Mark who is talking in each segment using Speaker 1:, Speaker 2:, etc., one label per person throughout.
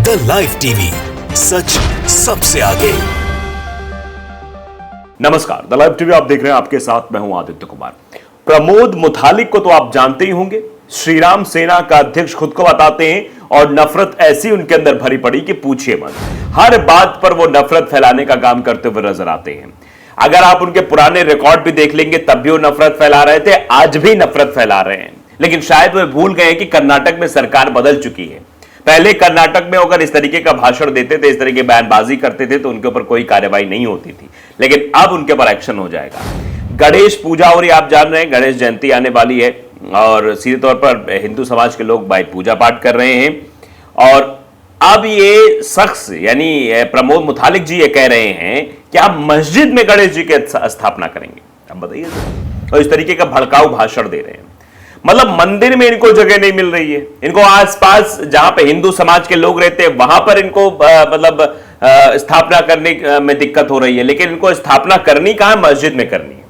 Speaker 1: The live TV, सच सबसे आगे।
Speaker 2: नमस्कार, द लाइव टीवी आप देख रहे हैं, आपके साथ मैं हूं आदित्य कुमार। प्रमोद मुतालिक को तो आप जानते ही होंगे, श्रीराम सेना का अध्यक्ष खुद को बताते हैं और नफरत ऐसी उनके अंदर भरी पड़ी कि पूछिए मत। हर बात पर वो नफरत फैलाने का काम करते हुए नजर आते हैं। अगर आप उनके पुराने रिकॉर्ड भी देख लेंगे तब भी वो नफरत फैला रहे थे, आज भी नफरत फैला रहे हैं। लेकिन शायद वे भूल गए कि कर्नाटक में सरकार बदल चुकी है। पहले कर्नाटक में अगर इस तरीके का भाषण देते थे, इस तरीके की बयानबाजी करते थे तो उनके ऊपर कोई कार्रवाई नहीं होती थी, लेकिन अब उनके ऊपर एक्शन हो जाएगा। गणेश पूजा हो रही, आप जान रहे हैं गणेश जयंती आने वाली है और सीधे तौर पर हिंदू समाज के लोग भाई पूजा पाठ कर रहे हैं। और अब ये शख्स यानी प्रमोद मुतालिक जी ये कह रहे हैं कि आप मस्जिद में गणेश जी की स्थापना करेंगे। अब बताइए, और इस तरीके का भड़काऊ भाषण दे रहे हैं। मतलब मंदिर में इनको जगह नहीं मिल रही है, इनको आसपास जहां पे हिंदू समाज के लोग रहते हैं वहां पर इनको स्थापना करने में दिक्कत हो रही है, लेकिन इनको स्थापना करनी कहां, मस्जिद में करनी है।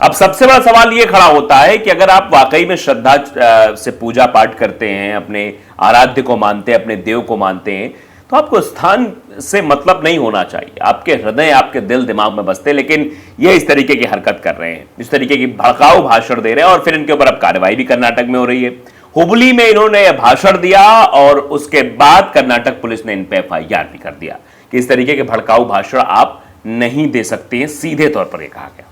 Speaker 2: अब सबसे बड़ा सवाल यह खड़ा होता है कि अगर आप वाकई में श्रद्धा से पूजा पाठ करते हैं, अपने आराध्य को मानते हैं, अपने देव को मानते हैं, तो आपको स्थान से मतलब नहीं होना चाहिए। आपके हृदय, आपके दिल दिमाग में बसते, लेकिन ये इस तरीके की हरकत कर रहे हैं, इस तरीके की भड़काऊ भाषण दे रहे हैं और फिर इनके ऊपर अब कार्रवाई भी कर्नाटक में हो रही है। हुबली में इन्होंने यह भाषण दिया और उसके बाद कर्नाटक पुलिस ने इन पर FIR भी कर दिया कि इस तरीके के भड़काऊ भाषण आप नहीं दे सकते हैं, सीधे तौर पर यह कहा गया।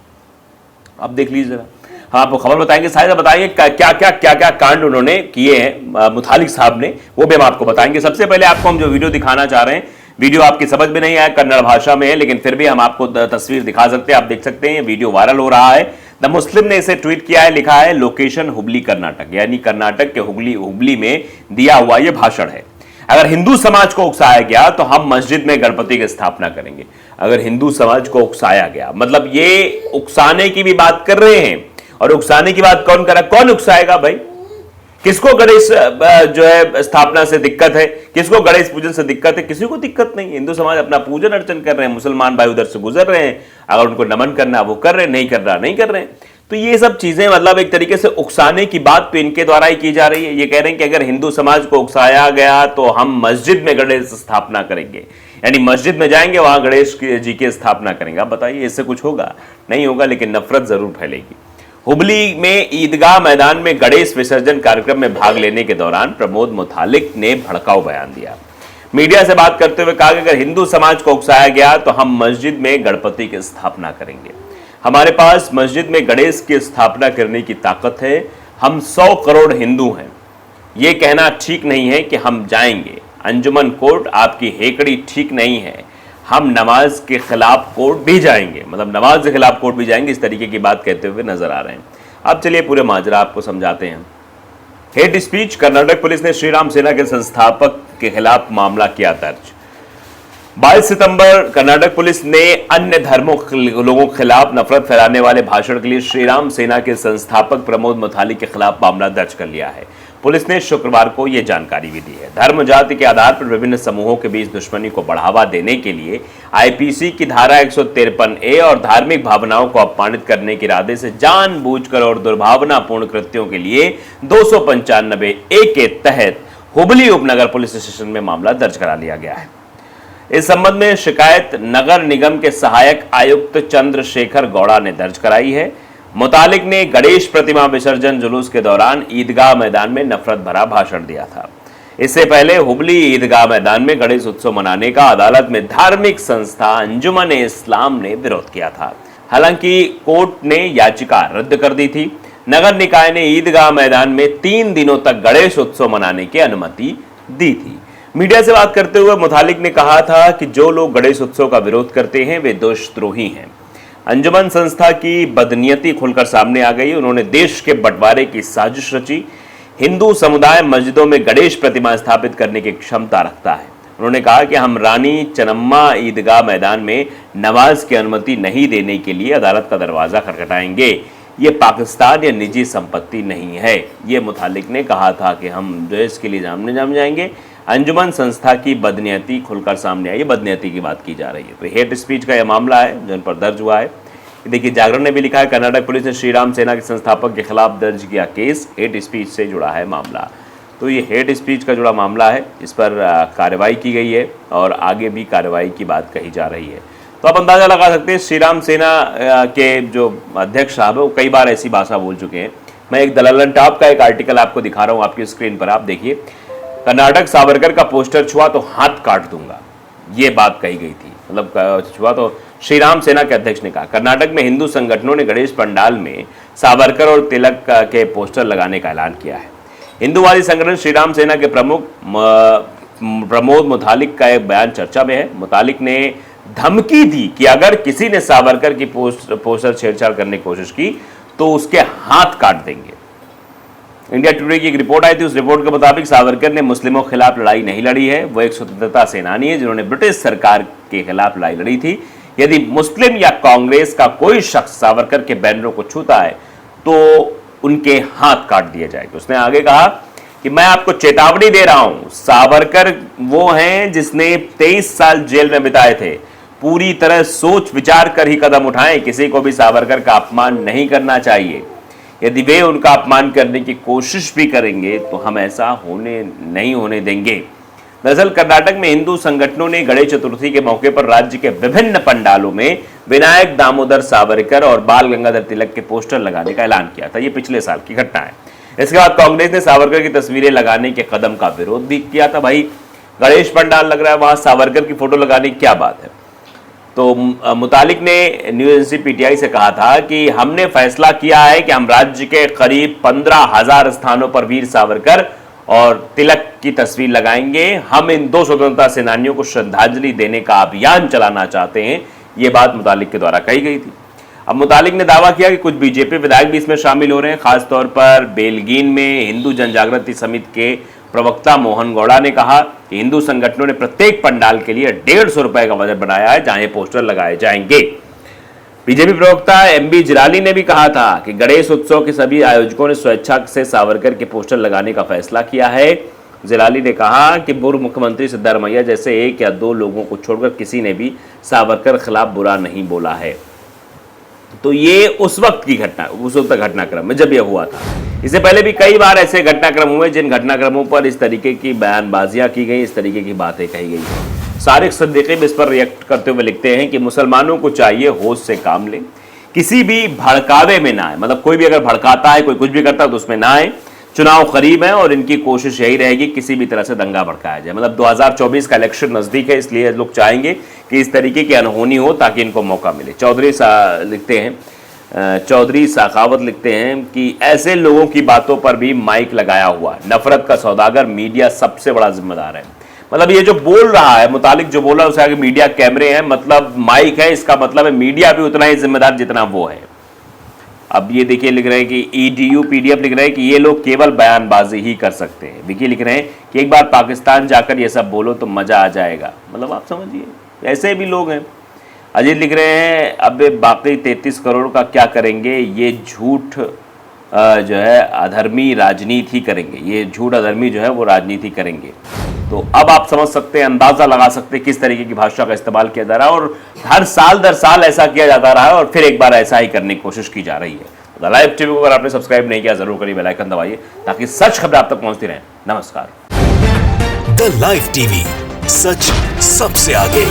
Speaker 2: अब देख लीजिए जरा, हाँ आपको खबर बताएंगे, शायद बताइए क्या क्या कांड उन्होंने किए हैं मुतालिक साहब ने, वो भी हम आपको बताएंगे। सबसे पहले आपको हम जो वीडियो दिखाना चाह रहे हैं, वीडियो आपकी समझ में नहीं आया, कन्नड़ भाषा में है, लेकिन फिर भी हम आपको तस्वीर दिखा सकते हैं। आप देख सकते हैं वीडियो वायरल हो रहा है। द मुस्लिम ने इसे ट्वीट किया है, लिखा है लोकेशन हुबली कर्नाटक, यानी कर्नाटक के हुबली में दिया हुआ यह भाषण है। अगर हिंदू समाज को उकसाया गया तो हम मस्जिद में गणपति की स्थापना करेंगे। अगर हिंदू समाज को उकसाया गया, मतलब ये उकसाने की भी बात कर रहे हैं, और उकसाने की बात कौन करा, कौन उकसाएगा भाई? किसको गणेश जो है स्थापना से दिक्कत है, किसको गणेश पूजन से दिक्कत है? किसी को दिक्कत नहीं। हिंदू समाज अपना पूजन अर्चन कर रहे हैं, मुसलमान भाई उधर से गुजर रहे हैं, अगर उनको नमन करना वो कर रहे हैं, नहीं करना नहीं कर रहे हैं। तो ये सब चीजें मतलब एक तरीके से उकसाने की बात तो इनके द्वारा ही की जा रही है। ये कह रहे हैं कि अगर हिंदू समाज को उकसाया गया तो हम मस्जिद में गणेश स्थापना करेंगे, यानी मस्जिद में जाएंगे, वहां गणेश जी की स्थापना करेंगे। आप बताइए इससे कुछ होगा? नहीं होगा, लेकिन नफरत जरूर फैलेगी। हुबली में ईदगाह मैदान में गणेश विसर्जन कार्यक्रम में भाग लेने के दौरान प्रमोद मुतालिक ने भड़काऊ बयान दिया। मीडिया से बात करते हुए कहा कि अगर हिंदू समाज को उकसाया गया तो हम मस्जिद में गणपति की स्थापना करेंगे। हमारे पास मस्जिद में गणेश की स्थापना करने की ताकत है। हम 100 करोड़ हिंदू हैं। यह कहना ठीक नहीं है कि हम जाएंगे। अंजुमन कोर्ट आपकी हेकड़ी ठीक नहीं है। हम नमाज के खिलाफ कोर्ट भी जाएंगे, मतलब नमाज के खिलाफ कोर्ट भी जाएंगे, इस तरीके की बात कहते हुए नजर आ रहे हैं। अब चलिए पूरे माजरा आपको समझाते हैं। हेट स्पीच, कर्नाटक पुलिस ने श्रीराम सेना के संस्थापक के खिलाफ मामला किया दर्ज। 22 सितंबर कर्नाटक पुलिस ने अन्य धर्मों लोगों के खिलाफ नफरत फैलाने वाले भाषण के लिए श्रीराम सेना के संस्थापक प्रमोद मुतालिक के खिलाफ मामला दर्ज कर लिया है। पुलिस ने शुक्रवार को यह जानकारी भी दी है। धर्म जाति के आधार पर विभिन्न समूहों के बीच दुश्मनी को बढ़ावा देने के लिए IPC की धारा 153A और धार्मिक भावनाओं को अपमानित करने के इरादे से जानबूझकर और दुर्भावनापूर्ण कृत्यों के लिए 295A के तहत हुबली उपनगर पुलिस स्टेशन में मामला दर्ज करा लिया गया है। इस संबंध में शिकायत नगर निगम के सहायक आयुक्त चंद्रशेखर गौड़ा ने दर्ज कराई है। मुतालिक ने गणेश प्रतिमा विसर्जन जुलूस के दौरान ईदगाह मैदान में नफरत भरा भाषण दिया था। इससे पहले हुबली ईदगाह मैदान में गणेश उत्सव मनाने का अदालत में धार्मिक संस्था अंजुमन इस्लाम ने विरोध किया था। हालांकि कोर्ट ने याचिका रद्द कर दी थी। नगर निकाय ने ईदगाह मैदान में 3 दिनों तक गणेश उत्सव मनाने की अनुमति दी थी। मीडिया से बात करते हुए मुतालिक ने कहा था कि जो लोग गणेश उत्सव का विरोध करते हैं वे देशद्रोही हैं। अंजुमन संस्था की बदनीयती खुलकर सामने आ गई। उन्होंने देश के बंटवारे की साजिश रची। हिंदू समुदाय मस्जिदों में गणेश प्रतिमा स्थापित करने की क्षमता रखता है। उन्होंने कहा कि हम रानी चन्नम्मा ईदगाह मैदान में नमाज की अनुमति नहीं देने के लिए अदालत का दरवाजा खटखटाएंगे। ये पाकिस्तान या निजी संपत्ति नहीं है। ये मुतालिक ने कहा था कि हम देश के लिए जाम जाएंगे। अंजुमन संस्था की बदनीयती खुलकर सामने आई, बदनीयती की बात की जा रही है। तो हेट स्पीच का यह मामला है जो इन पर दर्ज हुआ है। देखिए जागरण ने भी लिखा है, कर्नाटक पुलिस ने श्रीराम सेना के संस्थापक के खिलाफ दर्ज किया केस, हेट स्पीच से जुड़ा है मामला। तो ये हेट स्पीच का जुड़ा मामला है, इस पर कार्रवाई की गई है और आगे भी कार्रवाई की बात कही जा रही है। तो आप अंदाज़ा लगा सकते हैं श्री राम सेना के जो अध्यक्ष साहब है वो कई बार ऐसी भाषा बोल चुके हैं। मैं एक दलालन टॉप का एक आर्टिकल आपको दिखा रहा हूँ आपकी स्क्रीन पर, आप देखिए। कर्नाटक सावरकर का पोस्टर छुआ तो हाथ काट दूंगा, ये बात कही गई थी। मतलब छुआ तो श्री राम सेना के अध्यक्ष ने कहा। कर्नाटक में हिंदू संगठनों ने गणेश पंडाल में सावरकर और तिलक के पोस्टर लगाने का ऐलान किया है। हिंदूवादी संगठन श्री राम सेना के प्रमुख प्रमोद मुतालिक का एक बयान चर्चा में है। मुतालिक ने धमकी दी कि अगर किसी ने सावरकर की पोस्टर छेड़छाड़ करने की कोशिश की तो उसके हाथ काट देंगे। इंडिया टुडे की एक रिपोर्ट आई थी, उस रिपोर्ट के मुताबिक सावरकर ने मुस्लिमों के खिलाफ लड़ाई नहीं लड़ी है। वो एक स्वतंत्रता सेनानी है जिन्होंने ब्रिटिश सरकार के खिलाफ लड़ाई लड़ी थी। यदि मुस्लिम या कांग्रेस का कोई शख्स सावरकर के बैनरों को छूता है तो उनके हाथ काट दिए जाएंगे। उसने आगे कहा कि मैं आपको चेतावनी दे रहा हूं, सावरकर वो हैं जिसने 23 साल जेल में बिताए थे। पूरी तरह सोच विचार कर ही कदम उठाएं। किसी को भी सावरकर का अपमान नहीं करना चाहिए। यदि वे उनका अपमान करने की कोशिश भी करेंगे तो हम ऐसा नहीं होने देंगे। दरअसल कर्नाटक में हिंदू संगठनों ने गणेश चतुर्थी के मौके पर राज्य के विभिन्न पंडालों में विनायक दामोदर सावरकर और बाल गंगाधर तिलक के पोस्टर लगाने का ऐलान किया था। ये पिछले साल की घटना है। इसके बाद कांग्रेस ने सावरकर की तस्वीरें लगाने के कदम का विरोध भी किया था। भाई गणेश पंडाल लग रहा है, वहां सावरकर की फोटो लगाने की क्या बात है। तो मुतालिक ने न्यूज एजेंसी पीटीआई से कहा था कि हमने फैसला किया है कि हम राज्य के करीब 15,000 स्थानों पर वीर सावरकर और तिलक की तस्वीर लगाएंगे। हम इन दो स्वतंत्रता सेनानियों को श्रद्धांजलि देने का अभियान चलाना चाहते हैं। ये बात मुतालिक के द्वारा कही गई थी। अब मुतालिक ने दावा किया कि कुछ बीजेपी विधायक भी इसमें शामिल हो रहे हैं। खासतौर पर बेलगीन में हिंदू जनजागृति समिति के प्रवक्ता मोहन गौड़ा ने कहा कि हिंदू संगठनों ने प्रत्येक पंडाल के लिए 150 रुपए का बजट बनाया है जहां ये पोस्टर लगाए जाएंगे। बीजेपी प्रवक्ता एमबी जिलानी ने भी कहा था कि गणेश उत्सव के सभी आयोजकों ने स्वेच्छा से सावरकर के पोस्टर लगाने का फैसला किया है। जिलानी ने कहा कि पूर्व मुख्यमंत्री सिद्धारमैया जैसे 1 या 2 लोगों को छोड़कर किसी ने भी सावरकर खिलाफ बुरा नहीं बोला है। तो ये उस वक्त की घटना, उस वक्त घटनाक्रम में जब यह हुआ था। इससे पहले भी कई बार ऐसे घटनाक्रम हुए जिन घटनाक्रमों पर इस तरीके की बयानबाजियां की गई, इस तरीके की बातें कही गई। सारिक सिद्दीकी इस पर रिएक्ट करते हुए लिखते हैं कि मुसलमानों को चाहिए होश से काम लें, किसी भी भड़कावे में ना आए। मतलब कोई भी अगर भड़काता है, कोई कुछ भी करता है तो उसमें ना आए। चुनाव करीब है और इनकी कोशिश यही रहेगी किसी भी तरह से दंगा भड़काया जाए। मतलब 2024 का इलेक्शन नजदीक है, इसलिए लोग चाहेंगे कि इस तरीके की अनहोनी हो ताकि इनको मौका मिले। चौधरी साखावत लिखते हैं कि ऐसे लोगों की बातों पर भी माइक लगाया हुआ नफरत का सौदागर मीडिया सबसे बड़ा जिम्मेदार है। मतलब ये जो बोल रहा है मुतालिक, जो बोल रहा है उसे आगे मीडिया कैमरे हैं, मतलब माइक है, इसका मतलब है मीडिया भी उतना ही जिम्मेदार जितना वो है। अब ये देखिए लिख रहे हैं कि EDU PDF लिख रहे हैं कि ये लोग केवल बयानबाजी ही कर सकते हैं। विकी लिख रहे हैं कि एक बार पाकिस्तान जाकर ये सब बोलो तो मजा आ जाएगा। मतलब आप समझिए ऐसे भी लोग हैं। अजीत लिख रहे हैं अब बाकी 33 करोड़ का क्या करेंगे, ये झूठ जो है अधर्मी राजनीति करेंगे, ये झूठ अधर्मी जो है वो राजनीति करेंगे। तो अब आप समझ सकते हैं, अंदाजा लगा सकते हैं किस तरीके की भाषा का इस्तेमाल किया जा रहा है और हर साल दर साल ऐसा किया जाता रहा है और फिर एक बार ऐसा ही करने की कोशिश की जा रही है। द लाइव टीवी को अगर आपने सब्सक्राइब नहीं किया जरूर करिए, बेल आइकन दबाइए ताकि सच खबरें आप तक पहुंचती रहें। नमस्कार।
Speaker 1: द लाइव टीवी, सच सबसे आगे।